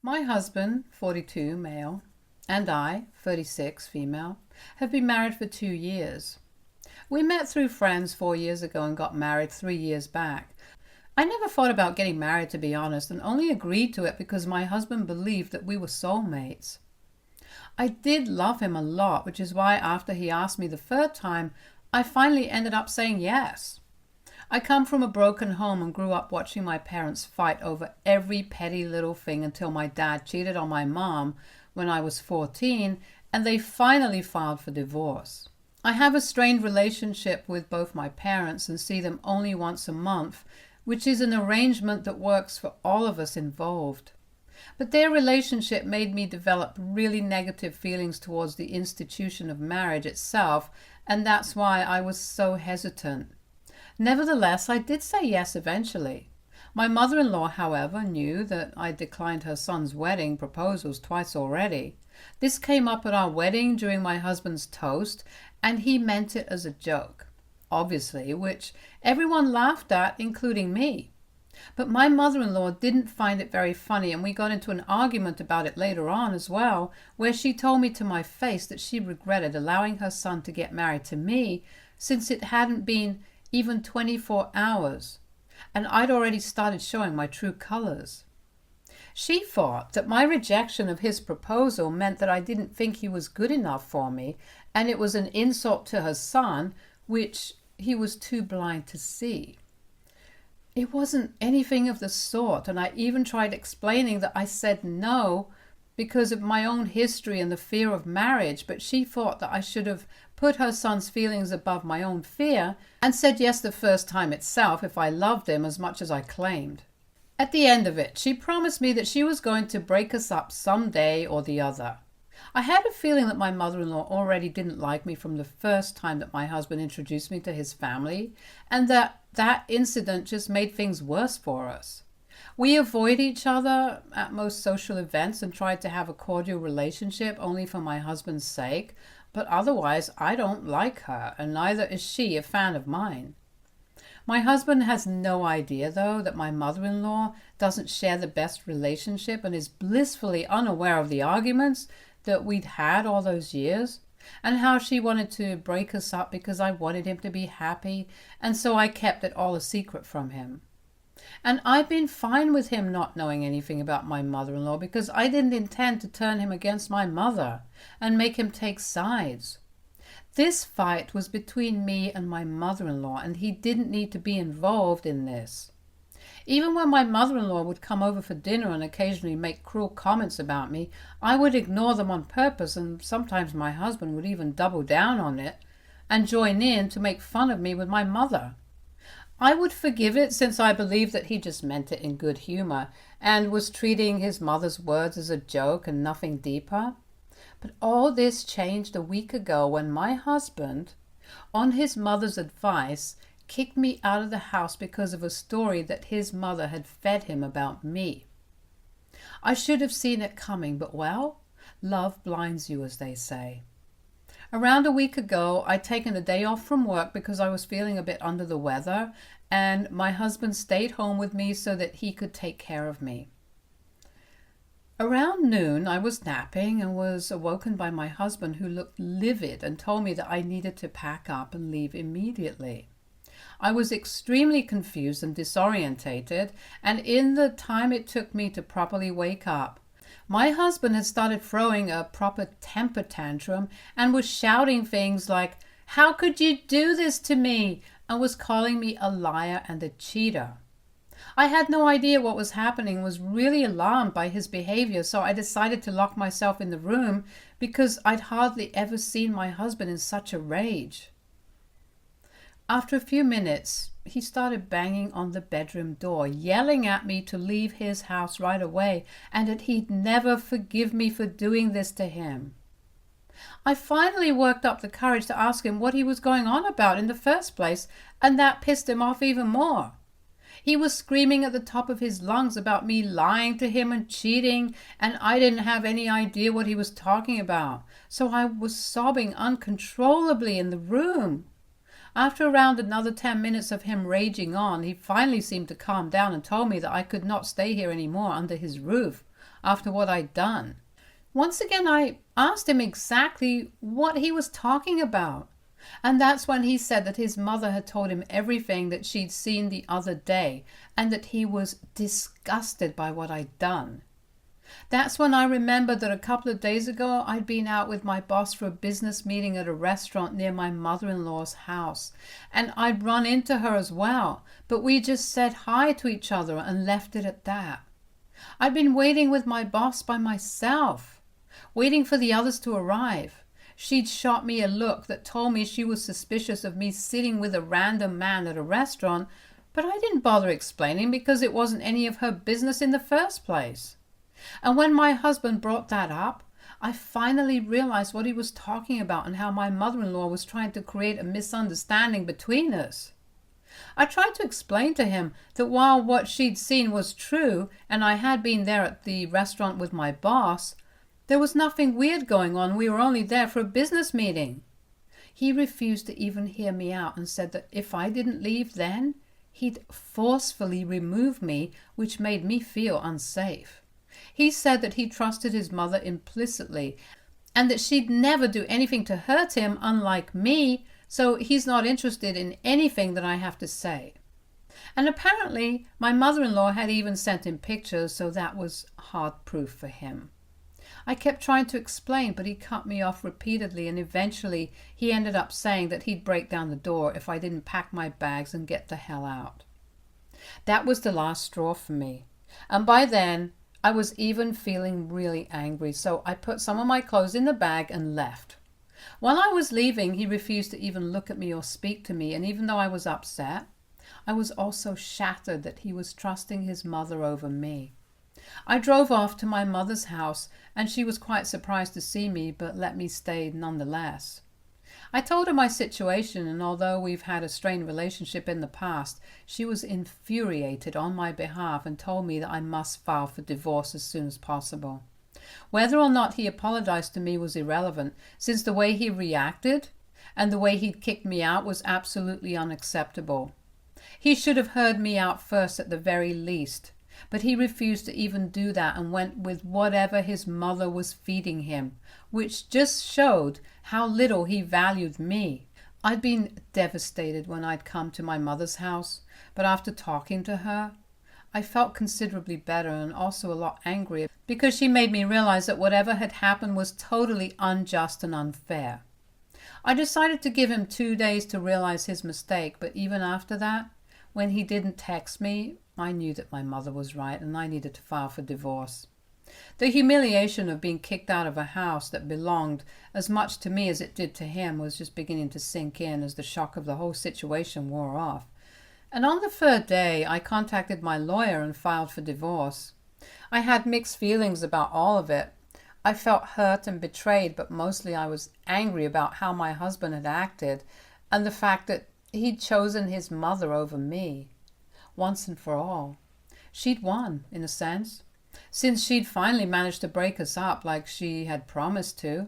My husband, 42, male, and I, 36, female, have been married for 2 years. We met through friends 4 years ago and got married 3 years back. I never thought about getting married, to be honest, and only agreed to it because my husband believed that we were soulmates. I did love him a lot, which is why after he asked me the third time, I finally ended up saying yes. I come from a broken home and grew up watching my parents fight over every petty little thing until my dad cheated on my mom when I was 14 and they finally filed for divorce. I have a strained relationship with both my parents and see them only once a month, which is an arrangement that works for all of us involved. But their relationship made me develop really negative feelings towards the institution of marriage itself, and that's why I was so hesitant. Nevertheless, I did say yes eventually. My mother-in-law, however, knew that I declined her son's wedding proposals twice already. This came up at our wedding during my husband's toast, and he meant it as a joke, obviously, which everyone laughed at, including me. But my mother-in-law didn't find it very funny, and we got into an argument about it later on as well, where she told me to my face that she regretted allowing her son to get married to me since it hadn't been even 24 hours, and I'd already started showing my true colors. She thought that my rejection of his proposal meant that I didn't think he was good enough for me, and it was an insult to her son, which he was too blind to see. It wasn't anything of the sort, and I even tried explaining that I said no because of my own history and the fear of marriage, but she thought that I should have put her son's feelings above my own fear and said yes the first time itself if I loved him as much as I claimed. At the end of it, she promised me that she was going to break us up some day or the other. I had a feeling that my mother-in-law already didn't like me from the first time that my husband introduced me to his family, and that incident just made things worse for us. We avoid each other at most social events and tried to have a cordial relationship only for my husband's sake, but otherwise I don't like her, and neither is she a fan of mine. My husband has no idea, though, that my mother-in-law doesn't share the best relationship and is blissfully unaware of the arguments that we'd had all those years, and how she wanted to break us up because I wanted him to be happy, and so I kept it all a secret from him. And I've been fine with him not knowing anything about my mother-in-law because I didn't intend to turn him against my mother and make him take sides. This fight was between me and my mother-in-law, and he didn't need to be involved in this. Even when my mother-in-law would come over for dinner and occasionally make cruel comments about me, I would ignore them on purpose, and sometimes my husband would even double down on it and join in to make fun of me with my mother. I would forgive it since I believed that he just meant it in good humor and was treating his mother's words as a joke and nothing deeper. But all this changed a week ago when my husband, on his mother's advice, kicked me out of the house because of a story that his mother had fed him about me. I should have seen it coming, but well, love blinds you, as they say. Around a week ago, I'd taken a day off from work because I was feeling a bit under the weather, and my husband stayed home with me so that he could take care of me. Around noon, I was napping and was awoken by my husband, who looked livid and told me that I needed to pack up and leave immediately. I was extremely confused and disorientated, and in the time it took me to properly wake up, my husband had started throwing a proper temper tantrum and was shouting things like, "How could you do this to me?" and was calling me a liar and a cheater. I had no idea what was happening and was really alarmed by his behavior, so I decided to lock myself in the room because I'd hardly ever seen my husband in such a rage. After a few minutes, he started banging on the bedroom door, yelling at me to leave his house right away and that he'd never forgive me for doing this to him. I finally worked up the courage to ask him what he was going on about in the first place, and that pissed him off even more. He was screaming at the top of his lungs about me lying to him and cheating, and I didn't have any idea what he was talking about, so I was sobbing uncontrollably in the room. After around another 10 minutes of him raging on, he finally seemed to calm down and told me that I could not stay here anymore under his roof. after what I'd done. Once again, I asked him exactly what he was talking about. And that's when he said that his mother had told him everything that she'd seen the other day and that he was disgusted by what I'd done. That's when I remembered that a couple of days ago I'd been out with my boss for a business meeting at a restaurant near my mother-in-law's house, and I'd run into her as well, but we just said hi to each other and left it at that. I'd been waiting with my boss by myself, waiting for the others to arrive. She'd shot me a look that told me she was suspicious of me sitting with a random man at a restaurant, but I didn't bother explaining because it wasn't any of her business in the first place. And when my husband brought that up, I finally realized what he was talking about and how my mother-in-law was trying to create a misunderstanding between us. I tried to explain to him that while what she'd seen was true and I had been there at the restaurant with my boss, there was nothing weird going on. We were only there for a business meeting. He refused to even hear me out and said that if I didn't leave then, he'd forcefully remove me, which made me feel unsafe. He said that he trusted his mother implicitly and that she'd never do anything to hurt him, unlike me, so he's not interested in anything that I have to say. And apparently my mother-in-law had even sent him pictures, so that was hard proof for him. I kept trying to explain, but he cut me off repeatedly, and eventually he ended up saying that he'd break down the door if I didn't pack my bags and get the hell out. That was the last straw for me, and by then I was even feeling really angry, so I put some of my clothes in the bag and left. While I was leaving, he refused to even look at me or speak to me, and even though I was upset, I was also shattered that he was trusting his mother over me. I drove off to my mother's house, and she was quite surprised to see me, but let me stay nonetheless. I told her my situation, and although we've had a strained relationship in the past, she was infuriated on my behalf and told me that I must file for divorce as soon as possible. Whether or not he apologized to me was irrelevant, since the way he reacted and the way he'd kicked me out was absolutely unacceptable. He should have heard me out first at the very least, but he refused to even do that and went with whatever his mother was feeding him, which just showed how little he valued me. I'd been devastated when I'd come to my mother's house, but after talking to her, I felt considerably better and also a lot angrier because she made me realize that whatever had happened was totally unjust and unfair. I decided to give him 2 days to realize his mistake, but even after that, when he didn't text me, I knew that my mother was right and I needed to file for divorce. The humiliation of being kicked out of a house that belonged as much to me as it did to him was just beginning to sink in as the shock of the whole situation wore off. And on the third day, I contacted my lawyer and filed for divorce. I had mixed feelings about all of it. I felt hurt and betrayed, but mostly I was angry about how my husband had acted and the fact that he'd chosen his mother over me. Once and for all. She'd won, in a sense, since she'd finally managed to break us up like she had promised to.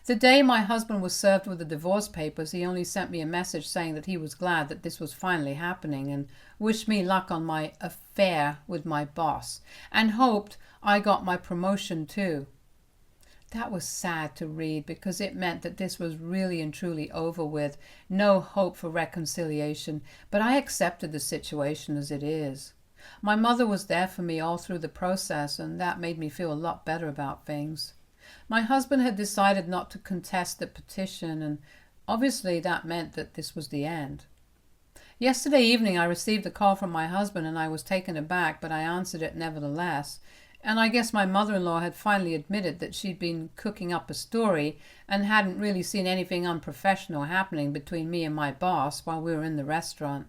The day my husband was served with the divorce papers, he only sent me a message saying that he was glad that this was finally happening and wished me luck on my affair with my boss and hoped I got my promotion too. That was sad to read because it meant that this was really and truly over with, no hope for reconciliation, but I accepted the situation as it is. My mother was there for me all through the process, and that made me feel a lot better about things. My husband had decided not to contest the petition, and obviously that meant that this was the end. Yesterday evening I received a call from my husband and I was taken aback, but I answered it nevertheless. And I guess my mother-in-law had finally admitted that she'd been cooking up a story and hadn't really seen anything unprofessional happening between me and my boss while we were in the restaurant.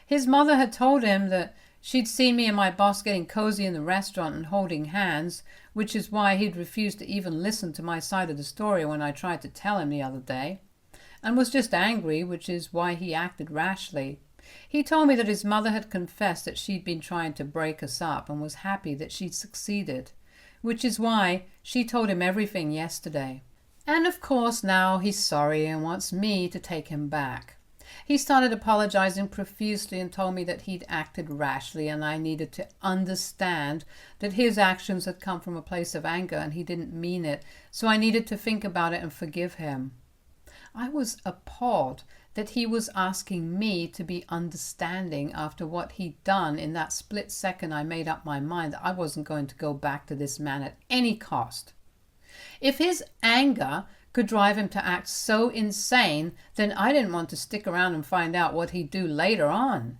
His mother had told him that she'd seen me and my boss getting cozy in the restaurant and holding hands, which is why he'd refused to even listen to my side of the story when I tried to tell him the other day, and was just angry, which is why he acted rashly. He told me that his mother had confessed that she'd been trying to break us up and was happy that she'd succeeded, which is why she told him everything yesterday. And of course now he's sorry and wants me to take him back. He started apologizing profusely and told me that he'd acted rashly and I needed to understand that his actions had come from a place of anger and he didn't mean it, so I needed to think about it and forgive him. I was appalled that he was asking me to be understanding after what he'd done. In that split second, I made up my mind that I wasn't going to go back to this man at any cost. If his anger could drive him to act so insane, then I didn't want to stick around and find out what he'd do later on.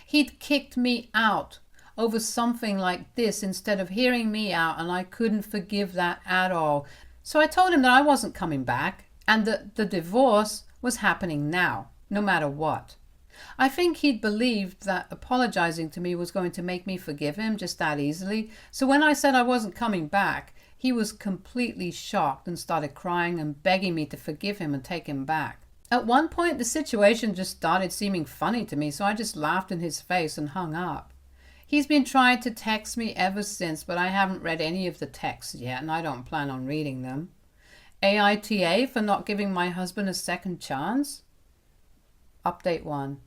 He'd kicked me out over something like this instead of hearing me out, and I couldn't forgive that at all. So I told him that I wasn't coming back and that the divorce was happening now, no matter what. I think he'd believed that apologizing to me was going to make me forgive him just that easily. So when I said I wasn't coming back, he was completely shocked and started crying and begging me to forgive him and take him back. At one point, the situation just started seeming funny to me, so I just laughed in his face and hung up. He's been trying to text me ever since, but I haven't read any of the texts yet, and I don't plan on reading them. AITA for not giving my husband a second chance? Update 1.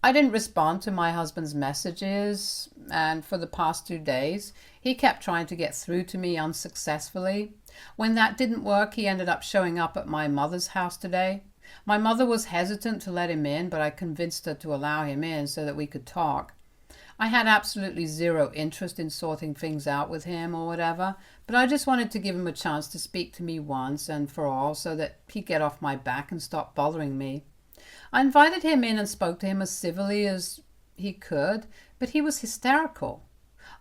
I didn't respond to my husband's messages, and for the past 2 days, he kept trying to get through to me unsuccessfully. When that didn't work, he ended up showing up at my mother's house today. My mother was hesitant to let him in, but I convinced her to allow him in so that we could talk. I had absolutely zero interest in sorting things out with him or whatever, but I just wanted to give him a chance to speak to me once and for all so that he'd get off my back and stop bothering me. I invited him in and spoke to him as civilly as he could, but he was hysterical.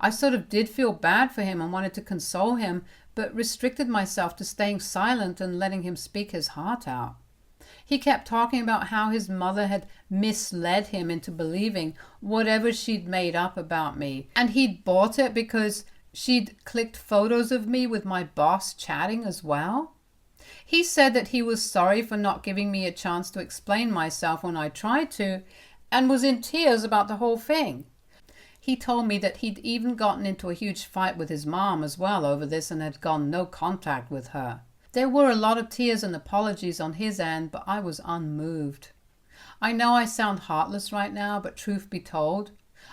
I sort of did feel bad for him and wanted to console him, but restricted myself to staying silent and letting him speak his heart out. He kept talking about how his mother had misled him into believing whatever she'd made up about me, and he'd bought it because she'd clicked photos of me with my boss chatting as well. He said that he was sorry for not giving me a chance to explain myself when I tried to, and was in tears about the whole thing. He told me that he'd even gotten into a huge fight with his mom as well over this and had gone no contact with her. There were a lot of tears and apologies on his end, but I was unmoved. I know I sound heartless right now, but truth be told,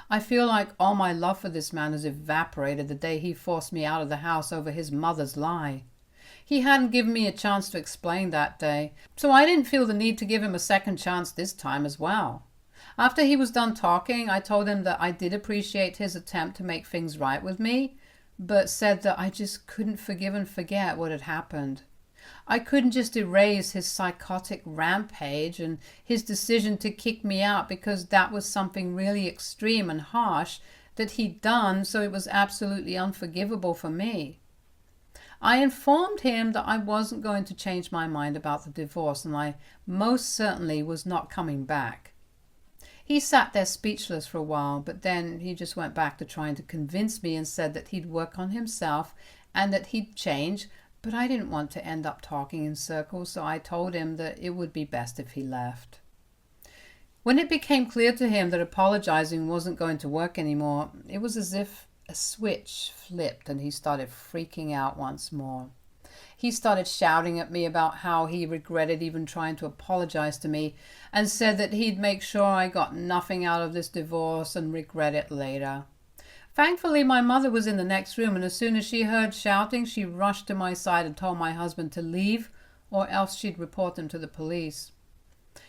I feel like all my love for this man has evaporated the day he forced me out of the house over his mother's lie. He hadn't given me a chance to explain that day, so I didn't feel the need to give him a second chance this time as well. After he was done talking, I told him that I did appreciate his attempt to make things right with me, but said that I just couldn't forgive and forget what had happened. I couldn't just erase his psychotic rampage and his decision to kick me out because that was something really extreme and harsh that he'd done, so it was absolutely unforgivable for me. I informed him that I wasn't going to change my mind about the divorce, and I most certainly was not coming back. He sat there speechless for a while, but then he just went back to trying to convince me and said that he'd work on himself and that he'd change, but I didn't want to end up talking in circles, so I told him that it would be best if he left. When it became clear to him that apologizing wasn't going to work anymore, it was as if a switch flipped and he started freaking out once more. He started shouting at me about how he regretted even trying to apologize to me and said that he'd make sure I got nothing out of this divorce and regret it later. Thankfully, my mother was in the next room, and as soon as she heard shouting, she rushed to my side and told my husband to leave, or else she'd report him to the police.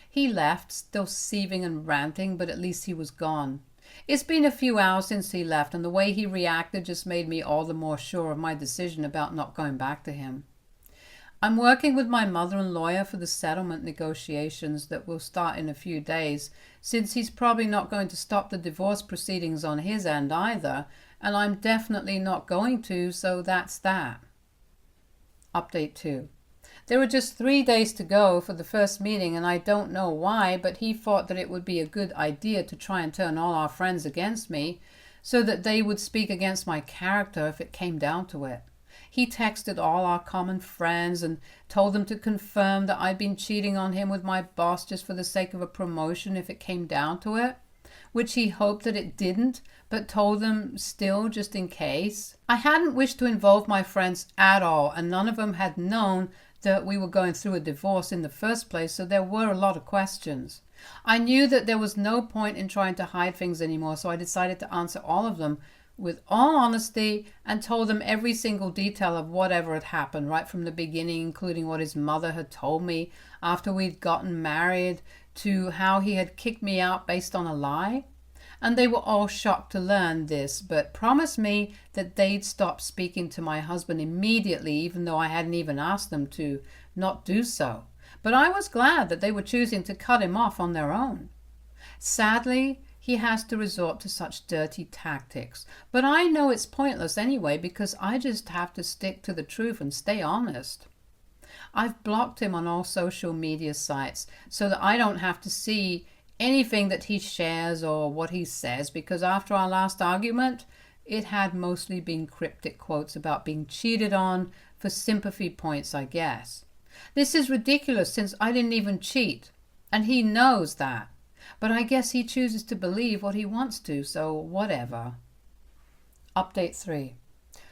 He left, still seething and ranting, but at least he was gone. It's been a few hours since he left, and the way he reacted just made me all the more sure of my decision about not going back to him. I'm working with my mother and lawyer for the settlement negotiations that will start in a few days, since he's probably not going to stop the divorce proceedings on his end either, and I'm definitely not going to, so that's that. Update 2. There were just 3 days to go for the first meeting, and I don't know why, but he thought that it would be a good idea to try and turn all our friends against me, so that they would speak against my character if it came down to it. He texted all our common friends and told them to confirm that I'd been cheating on him with my boss just for the sake of a promotion if it came down to it, which he hoped that it didn't, but told them still just in case. I hadn't wished to involve my friends at all, and none of them had known that we were going through a divorce in the first place, so there were a lot of questions. I knew that there was no point in trying to hide things anymore, so I decided to answer all of them with all honesty and told him every single detail of whatever had happened, right from the beginning, including what his mother had told me after we'd gotten married, to how he had kicked me out based on a lie. And they were all shocked to learn this, but promised me that they'd stop speaking to my husband immediately, even though I hadn't even asked them to not do so. But I was glad that they were choosing to cut him off on their own. Sadly, he has to resort to such dirty tactics, but I know it's pointless anyway because I just have to stick to the truth and stay honest. I've blocked him on all social media sites so that I don't have to see anything that he shares or what he says, because after our last argument, it had mostly been cryptic quotes about being cheated on for sympathy points, I guess. This is ridiculous since I didn't even cheat, and he knows that. But I guess he chooses to believe what he wants to, so whatever. Update 3.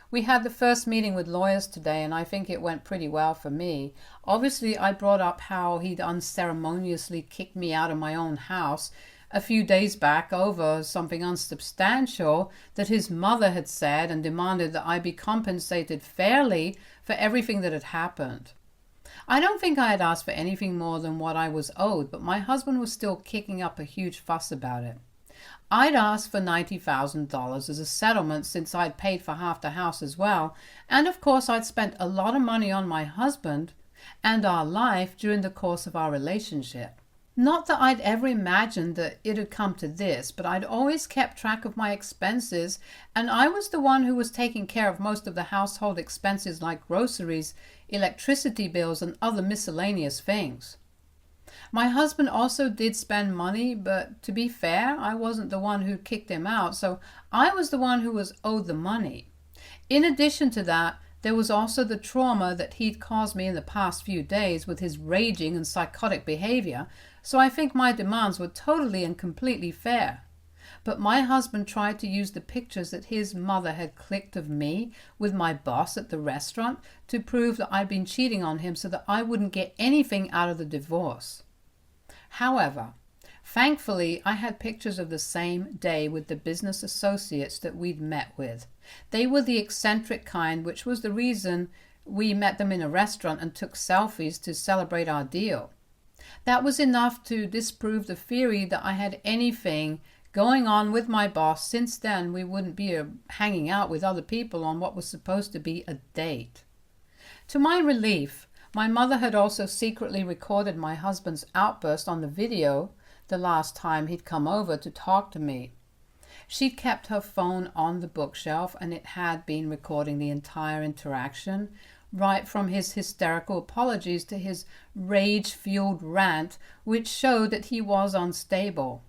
We had the first meeting with lawyers today, and I think it went pretty well for me. Obviously, I brought up how he'd unceremoniously kicked me out of my own house a few days back over something unsubstantial that his mother had said, and demanded that I be compensated fairly for everything that had happened. I don't think I had asked for anything more than what I was owed, but my husband was still kicking up a huge fuss about it. I'd asked for $90,000 as a settlement since I'd paid for half the house as well, and of course I'd spent a lot of money on my husband and our life during the course of our relationship. Not that I'd ever imagined that it had come to this, but I'd always kept track of my expenses, and I was the one who was taking care of most of the household expenses like groceries, electricity bills, and other miscellaneous things. My husband also did spend money, but to be fair, I wasn't the one who kicked him out, so I was the one who was owed the money. In addition to that, there was also the trauma that he'd caused me in the past few days with his raging and psychotic behavior, so I think my demands were totally and completely fair. But my husband tried to use the pictures that his mother had clicked of me with my boss at the restaurant to prove that I'd been cheating on him so that I wouldn't get anything out of the divorce. However, thankfully, I had pictures of the same day with the business associates that we'd met with. They were the eccentric kind, which was the reason we met them in a restaurant and took selfies to celebrate our deal. That was enough to disprove the theory that I had anything going on with my boss. Since then, we wouldn't be hanging out with other people on what was supposed to be a date. To my relief, my mother had also secretly recorded my husband's outburst on the video the last time he'd come over to talk to me. She'd kept her phone on the bookshelf, and it had been recording the entire interaction, right from his hysterical apologies to his rage-fueled rant, which showed that he was unstable.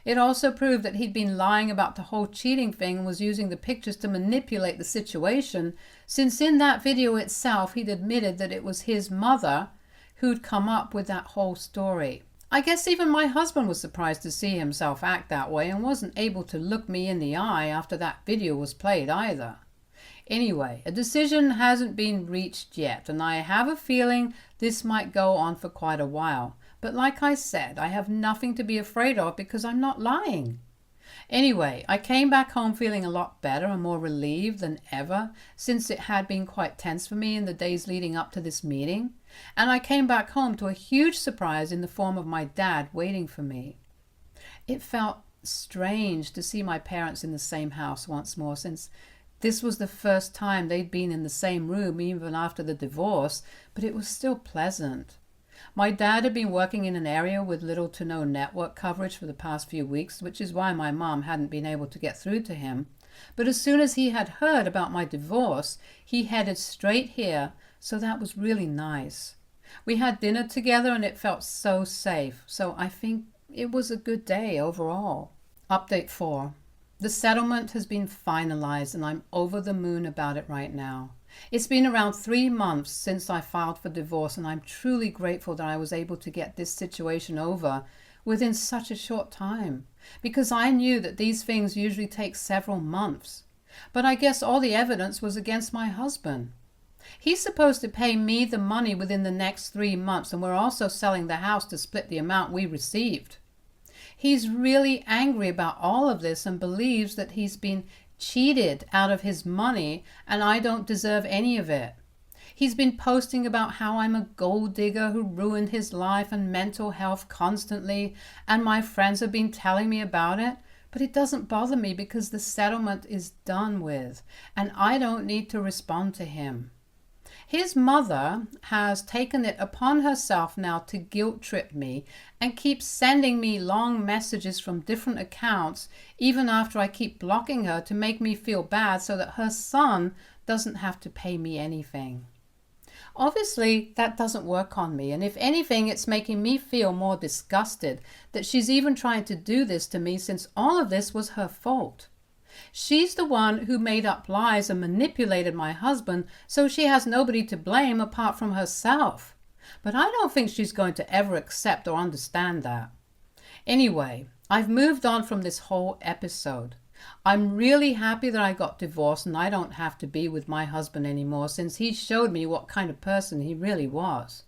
It also proved that he'd been lying about the whole cheating thing and was using the pictures to manipulate the situation, since in that video itself he'd admitted that it was his mother who'd come up with that whole story. I guess even my husband was surprised to see himself act that way and wasn't able to look me in the eye after that video was played either. Anyway, a decision hasn't been reached yet, and I have a feeling this might go on for quite a while. But like I said, I have nothing to be afraid of because I'm not lying. Anyway, I came back home feeling a lot better and more relieved than ever, since it had been quite tense for me in the days leading up to this meeting. And I came back home to a huge surprise in the form of my dad waiting for me. It felt strange to see my parents in the same house once more, since this was the first time they'd been in the same room even after the divorce, but it was still pleasant. My dad had been working in an area with little to no network coverage for the past few weeks, which is why my mom hadn't been able to get through to him. But as soon as he had heard about my divorce, he headed straight here, so that was really nice. We had dinner together and it felt so safe, so I think it was a good day overall. Update 4. The settlement has been finalized and I'm over the moon about it right now. It's been around 3 months since I filed for divorce, and I'm truly grateful that I was able to get this situation over within such a short time, because I knew that these things usually take several months. But I guess all the evidence was against my husband. He's supposed to pay me the money within the next 3 months, and we're also selling the house to split the amount we received. He's really angry about all of this and believes that he's been cheated out of his money and I don't deserve any of it. He's been posting about how I'm a gold digger who ruined his life and mental health constantly, and my friends have been telling me about it, but it doesn't bother me because the settlement is done with and I don't need to respond to him. His mother has taken it upon herself now to guilt trip me and keeps sending me long messages from different accounts even after I keep blocking her to make me feel bad so that her son doesn't have to pay me anything. Obviously, that doesn't work on me, and if anything, it's making me feel more disgusted that she's even trying to do this to me since all of this was her fault. She's the one who made up lies and manipulated my husband, so she has nobody to blame apart from herself. But I don't think she's going to ever accept or understand that. Anyway, I've moved on from this whole episode. I'm really happy that I got divorced and I don't have to be with my husband anymore since he showed me what kind of person he really was.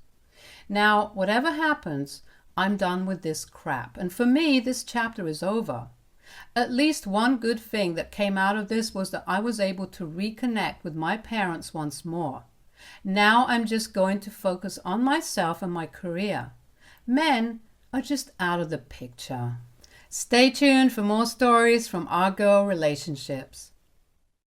Now, whatever happens, I'm done with this crap, and for me, this chapter is over. At least one good thing that came out of this was that I was able to reconnect with my parents once more. Now I'm just going to focus on myself and my career. Men are just out of the picture. Stay tuned for more stories from our girl relationships.